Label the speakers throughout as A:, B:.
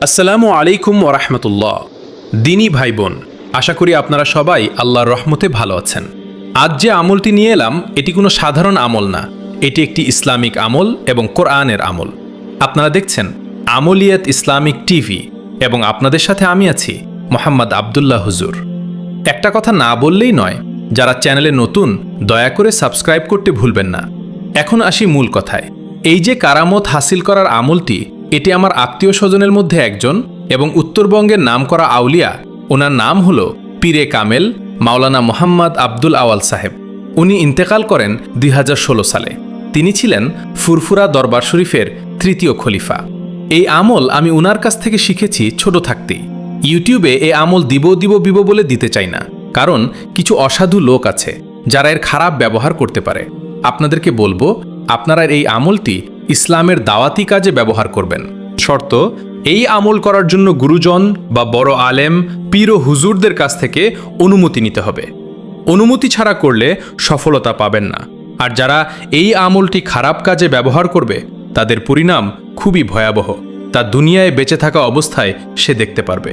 A: আসসালামু আলাইকুম ওরহমতুল্লাহ। দিনী ভাই বোন, আশা করি আপনারা সবাই আল্লাহর রহমতে ভালো আছেন। আজ যে আমলটি নিয়ে এলাম এটি কোনো সাধারণ আমল না, এটি একটি ইসলামিক আমল এবং কোরআনের আমল। আপনারা দেখছেন আমলিয়াত ইসলামিক টিভি এবং আপনাদের সাথে আমি আছি মোহাম্মদ আবদুল্লাহ হুজুর। একটা কথা না বললেই নয়, যারা চ্যানেলে নতুন দয়া করে সাবস্ক্রাইব করতে ভুলবেন না। এখন আসি মূল কথায়। এই যে কারামত হাসিল করার আমলটি, এটি আমার আত্মীয় স্বজনের মধ্যে একজন এবং উত্তরবঙ্গের নামকরা আউলিয়া, ওনার নাম হলো পীরে কামেল মাওলানা মোহাম্মদ আব্দুল আওয়াল সাহেব। উনি ইন্তেকাল করেন 2016 সালে। তিনি ছিলেন ফুরফুরা দরবার শরীফের তৃতীয় খলিফা। এই আমল আমি উনার কাছ থেকে শিখেছি ছোট থাকতেই। ইউটিউবে এই আমল দিব বলে দিতে চাই না, কারণ কিছু অসাধু লোক আছে যারা এর খারাপ ব্যবহার করতে পারে। আপনাদেরকে বলবো, আপনারা এই আমলটি ইসলামের দাওয়াতি কাজে ব্যবহার করবেন। শর্ত, এই আমল করার জন্য গুরুজন বা বড় আলেম, পীর ও হুজুরদের কাছ থেকে অনুমতি নিতে হবে। অনুমতি ছাড়া করলে সফলতা পাবেন না। আর যারা এই আমলটি খারাপ কাজে ব্যবহার করবে, তাদের পরিণাম খুবই ভয়াবহ। তা দুনিয়ায় বেঁচে থাকা অবস্থায় সে দেখতে পারবে।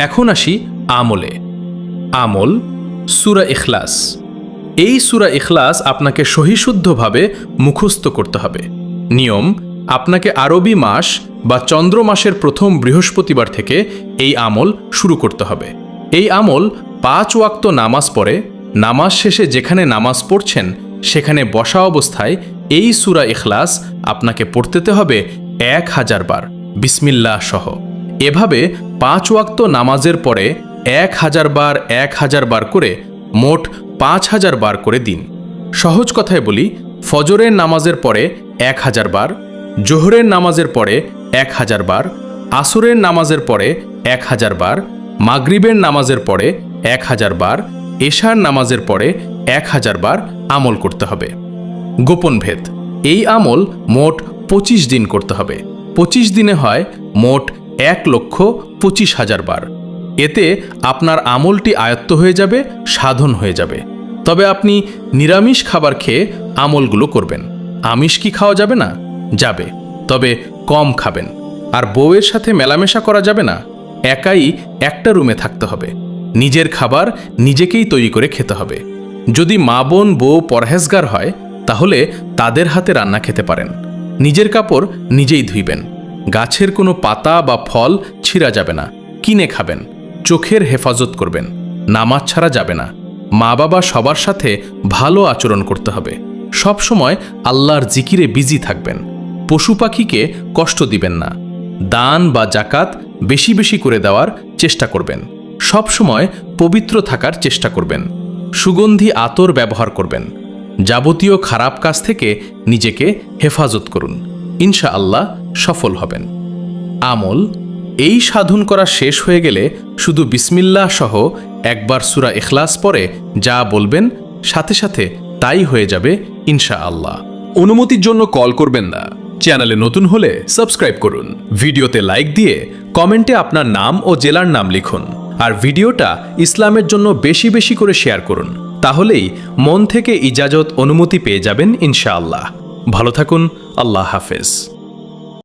A: এখন আসি আমলে। আমল সূরা ইখলাস। এই সূরা ইখলাস আপনাকে সহিশুদ্ধভাবে মুখস্থ করতে হবে। নিয়ম, আপনাকে আরবি মাস বা চন্দ্র মাসের প্রথম বৃহস্পতিবার থেকে এই আমল শুরু করতে হবে। এই আমল 5 ওয়াক্ত নামাজ পড়ে, নামাজ শেষে যেখানে নামাজ পড়ছেন সেখানে বসা অবস্থায় এই সূরা ইখলাস আপনাকে পড়তে হবে 1000 বার বিসমিল্লাহ সহ। এভাবে 5 ওয়াক্ত নামাজের পরে 1000 বার করে মোট 5000 বার করে দিন। সহজ কথায় বলি, ফজরের নামাজের পরে 1000 বার, জোহরের নামাজের পরে 1000 বার, আসরের নামাজের পরে 1000 বার, মাগরিবের নামাজের পরে 1000 বার, এশার নামাজের পরে 1000 বার আমল করতে হবে। গোপন ভেদ, এই আমল মোট 25 দিন করতে হবে। 25 দিনে হয় মোট 1,25,000 বার। এতে আপনার আমলটি আয়ত্ত হয়ে যাবে, সাধন হয়ে যাবে। তবে আপনি নিরামিষ খাবার খেয়ে আমলগুলো করবেন। আমিষ কি খাওয়া যাবে না? যাবে, তবে কম খাবেন। আর বউয়ের সাথে মেলামেশা করা যাবে না। একাই একটা রুমে থাকতে হবে। নিজের খাবার নিজেকেই তৈরি করে খেতে হবে। যদি মা বোন বউ পরহেজগার হয়, তাহলে তাদের হাতে রান্না খেতে পারেন। নিজের কাপড় নিজেই ধুইবেন। গাছের কোনো পাতা বা ফল ছিঁড়া যাবে না। কিনে খাবেন। চোখের হেফাজত করবেন। নামাজ ছাড়া যাবে না। মা বাবা সবার সাথে ভালো আচরণ করতে হবে। সব সময় আল্লাহর জিকিরে বিজি থাকবেন। পশু পাখিকে কষ্ট দিবেন না। দান বা জাকাত বেশি বেশি করে দেওয়ার চেষ্টা করবেন। সব সময় পবিত্র থাকার চেষ্টা করবেন। সুগন্ধি আতর ব্যবহার করবেন। যাবতীয় খারাপ কাজ থেকে নিজেকে হেফাজত করুন। ইনশাআল্লাহ সফল হবেন। আমল, এই সাধন করা শেষ হয়ে গেলে শুধু বিসমিল্লাহ সহ একবার সূরা ইখলাস পড়ে যা বলবেন, সাথে সাথে তাই হয়ে যাবে ইনশাআল্লাহ। অনুমতির জন্য কল করবেন না। চ্যানেলে নতুন হলে সাবস্ক্রাইব করুন। ভিডিওতে লাইক দিয়ে কমেন্টে আপনার নাম ও জেলার নাম লিখুন। আর ভিডিওটা ইসলামের জন্য বেশি বেশি করে শেয়ার করুন। তাহলেই মন থেকে ইজাজত অনুমতি পেয়ে যাবেন ইনশাআল্লাহ। ভালো থাকুন। আল্লাহ হাফেজ।